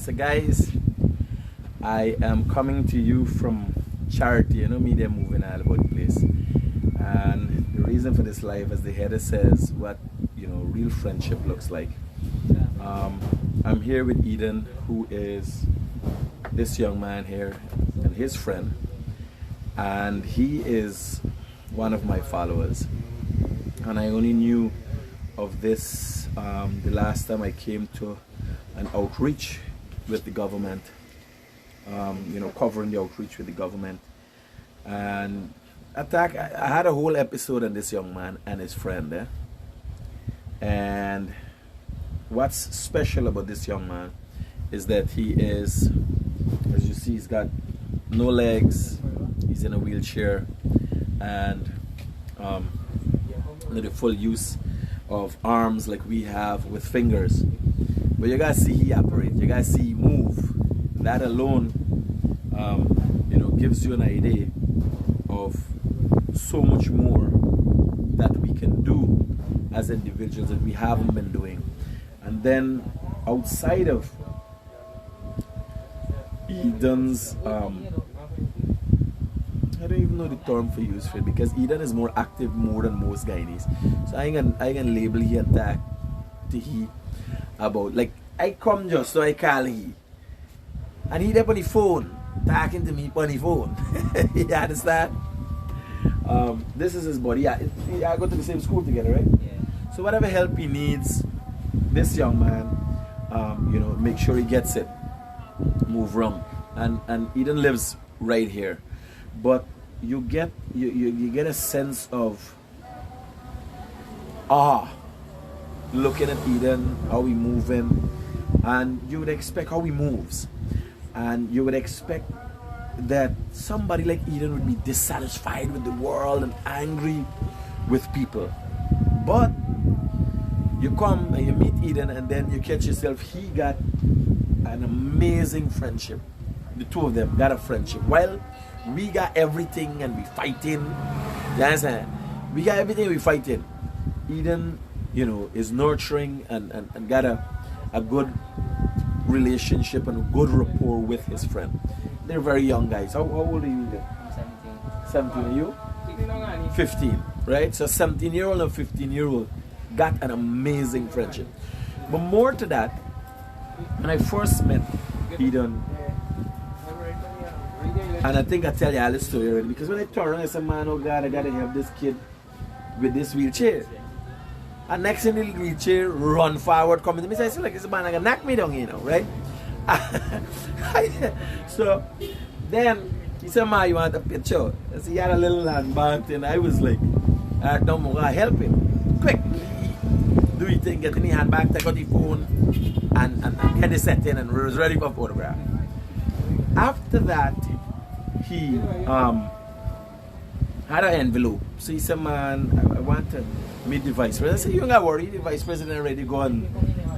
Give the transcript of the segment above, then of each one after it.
So guys, I am coming to you from charity. You know me, they're moving all about the place. And the reason for this live, as the header says, what real friendship looks like. I'm here with Eden, who is this young man here and his friend. And he is one of my followers. And I only knew of this the last time I came to an outreach with the government, covering the outreach with the government. And I had a whole episode on this young man and his friend there. And what's special about this young man is that he is, as you see, he's got no legs, he's in a wheelchair, and the full use of arms like we have with fingers. But you guys see he operate, you guys see he move. That alone, gives you an idea of so much more that we can do as individuals that we haven't been doing. And then outside of Eden's, I don't even know the term for use for it, because Eden is more active more than most Guyanese. So I can label he attack to he about, like, I come just so I call he. And he there on the phone, talking to me on the phone. You understand? This is his body. I go to the same school together, right? Yeah. So whatever help he needs, this young man, make sure he gets it. Move around. And Eden lives right here. But you get a sense of looking at Eden, how he moving, and you would expect how he moves. And you would expect that somebody like Eden would be dissatisfied with the world and angry with people. But you come and you meet Eden, and then you catch yourself, he got an amazing friendship. The two of them got a friendship. While we got everything and we fighting, you understand? We got everything and we fighting. Eden, is nurturing and got a good relationship and a good rapport with his friend. They're very young guys. How old are you then? 17. Are you? 15, right? So 17-year-old and 15-year-old got an amazing friendship. But more to that, when I first met Eden, and I think I tell you all this story already, because when I turn around, I said, man, oh God, I gotta help this kid with this wheelchair. And next thing the wheelchair run forward, coming to me, so I said, like, this man gonna knock me down, right? So then he said, man, you want a picture? I said, he had a little land bank, and I was like, alright, now I'm gonna help him. Quick, do your thing, get in the handbag, take out the phone, and get it set in, and was ready for a photograph. After that, he had an envelope. So he said, man, I want to meet the vice president. I said, you don't got to worry, the vice president already gone,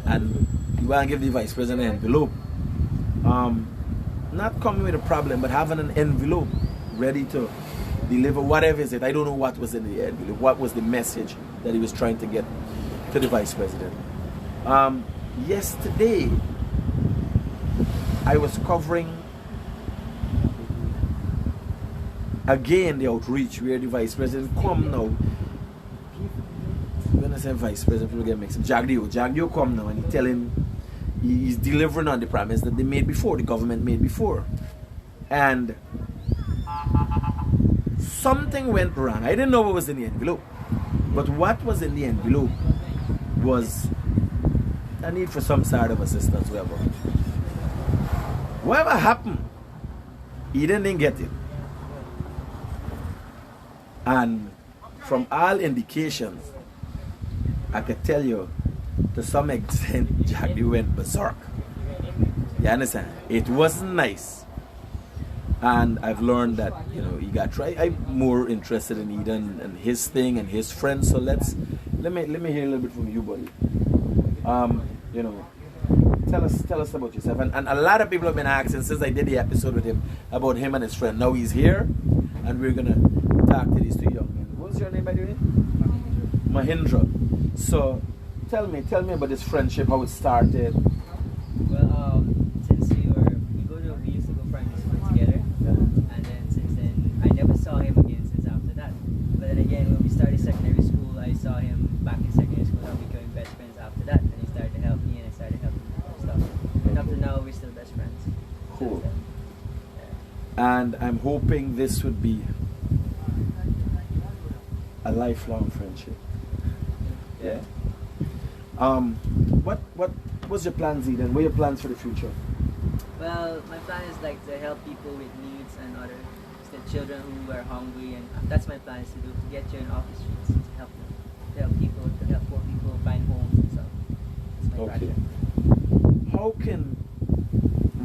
and you want to give the vice president an envelope. Not coming with a problem, but having an envelope ready to deliver whatever is it. I don't know what was in the envelope, what was the message that he was trying to get to the vice president. Yesterday, I was covering again the outreach where the vice president come now. When I say vice president, people get mixed up. Jagdio come now, and he tell him he's delivering on the promise that they made before, the government made before. And something went wrong. I didn't know what was in the envelope. But what was in the envelope was a need for some sort of assistance, whatever happened, he didn't get it. And from all indications, I could tell you, to some extent, Jackie went berserk. You understand? It wasn't nice. And I've learned that, he got tried. I'm more interested in Eden and his thing and his friends. So let me hear a little bit from you, buddy. Tell us about yourself. And a lot of people have been asking since I did the episode with him about him and his friend. Now he's here, and we're gonna talk to these two young men. What's your name, by the way? Mahindra. So tell me about this friendship, how it started. Well, since And I'm hoping this would be a lifelong friendship. Yeah. What what's your plans, Eden? What are your plans for the future? Well, my plan is like to help people with needs and other the children who are hungry, and that's my plan is to do to get children off the streets, to help them, to help people, to help poor people find homes and stuff. That's my Okay. project. How can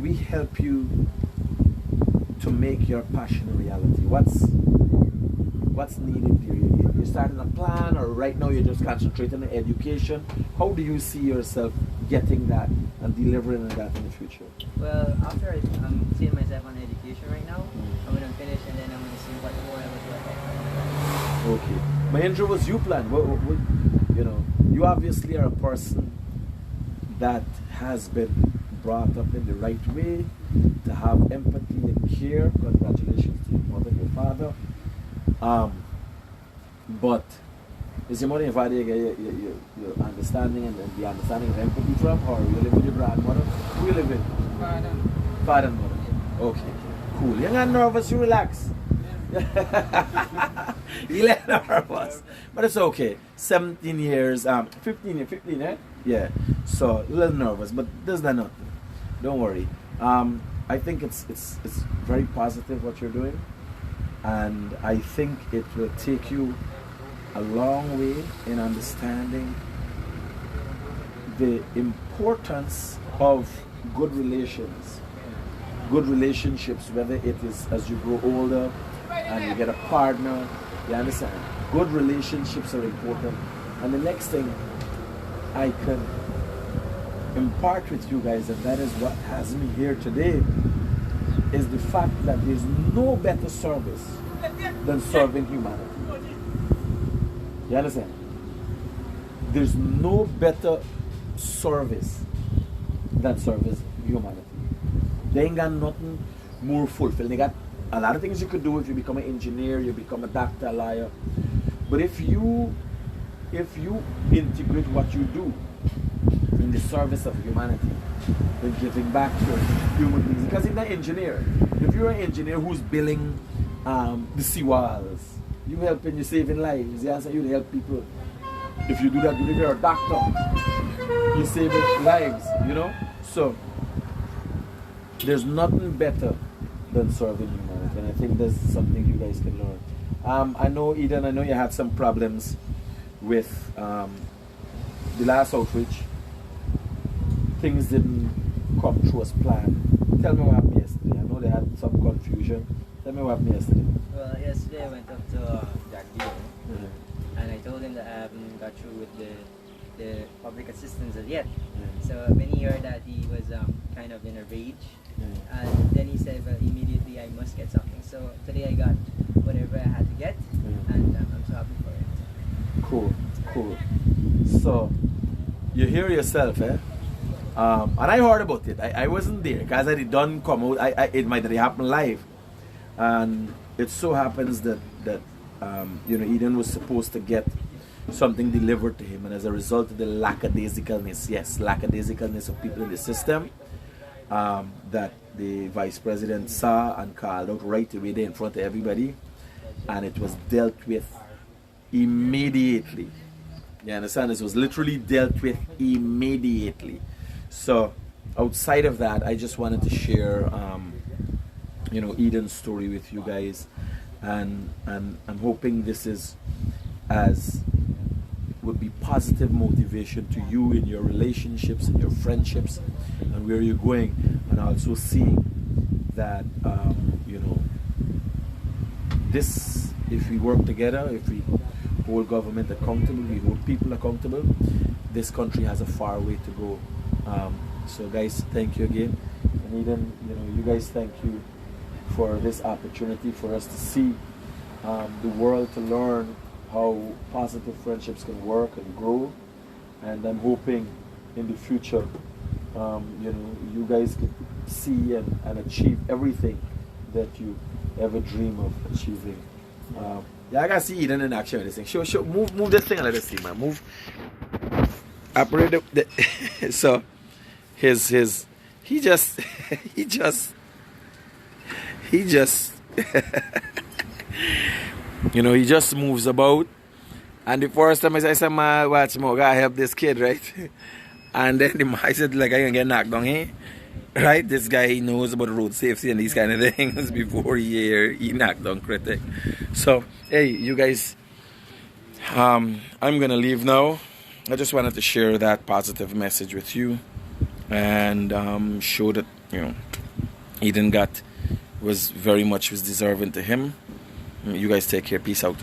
we help you to make your passion a reality? What's needed here? You're starting a plan, or right now you're just concentrating on education? How do you see yourself getting that and delivering that in the future? Well, after I'm seeing myself on education right now, I'm gonna finish and then I'm gonna see what more I would do. Okay. My intro was you plan. You know, you obviously are a person that has been brought up in the right way, to have empathy and care. Congratulations to your mother and your father. But is your mother and father your understanding and the understanding of empathy from, or you live with your grandmother? Who you live with? Father. Father and mother. Okay, cool. You're not nervous, you relax. You let nervous. But it's okay. 17 years, 15, eh? Yeah. So a little nervous, but there's nothing. Don't worry. I think it's very positive what you're doing, and I think it will take you a long way in understanding the importance of good relationships, whether it is as you grow older and you get a partner. You understand? Good relationships are important. And the next thing I can impart with you guys, and that is what has me here today, is the fact that there's no better service than serving humanity. You understand? There's no better service than service humanity. They ain't got nothing more fulfilling. They got a lot of things you could do if you become an engineer, you become a doctor, a lawyer. But if you integrate what you do in the service of humanity, then giving back to human beings. Because you're an engineer. If you're an engineer who's building the seawalls, you helping, you saving lives. The answer, you help people. If you do that, if you're a doctor, you saving lives, you know? So there's nothing better than serving humanity, and I think that's something you guys can learn. I know, Eden, I know you had some problems with the last outreach. Things didn't come through as planned. Tell me what happened yesterday. I know they had some confusion. Tell me what happened yesterday. Well, yesterday I went up to Jack Deal, and I told him that I haven't got through with the public assistance as yet. So when he heard that, he was kind of in a rage. And then he said, well, immediately I must get something. So today I got whatever I had to get, and I'm so happy for it. Cool. So you hear yourself, eh? And I heard about it. I wasn't there because I didn't come out. It might have happened live, and it so happens that Eden was supposed to get something delivered to him, and as a result of the lackadaisicalness of people in the system, that the vice president saw and called out right away there in front of everybody, and it was dealt with immediately. You understand? This was literally dealt with immediately. So outside of that, I just wanted to share Eden's story with you guys, and I'm hoping this is would be positive motivation to you in your relationships and your friendships and where you're going, and also seeing that this, if we work together, if we hold government accountable, we hold people accountable, this country has a far way to go. So guys, thank you again, and Eden, you guys, thank you for this opportunity for us to see the world, to learn how positive friendships can work and grow, and I'm hoping in the future you guys can see and achieve everything that you ever dream of achieving. Yeah, I gotta see Eden in action with this thing. Sure, move this thing and let us see, man. Move. Operate so he just he just, you know, he just moves about. And the first time I said, "Ma, watch, I gotta help this kid, right?" And then I said, like, "I gonna get knocked down here." Right? This guy knows about road safety and these kind of things before he knocked down critic. So, hey, you guys, I'm gonna leave now. I just wanted to share that positive message with you and show that, you know, Eden got was deserving to him. You guys take care. Peace out.